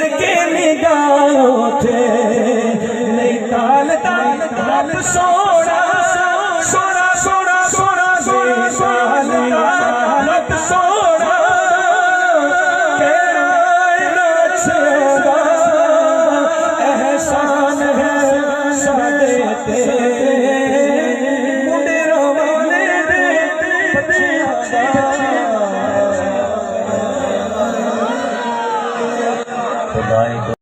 करके निगाहों थे नहीं ताल ताल ताल सोना सोना सोना सोना ताल ताल सोना कायनात से एहसान है सादे तेरे मुंडे रवाने दे खुदाई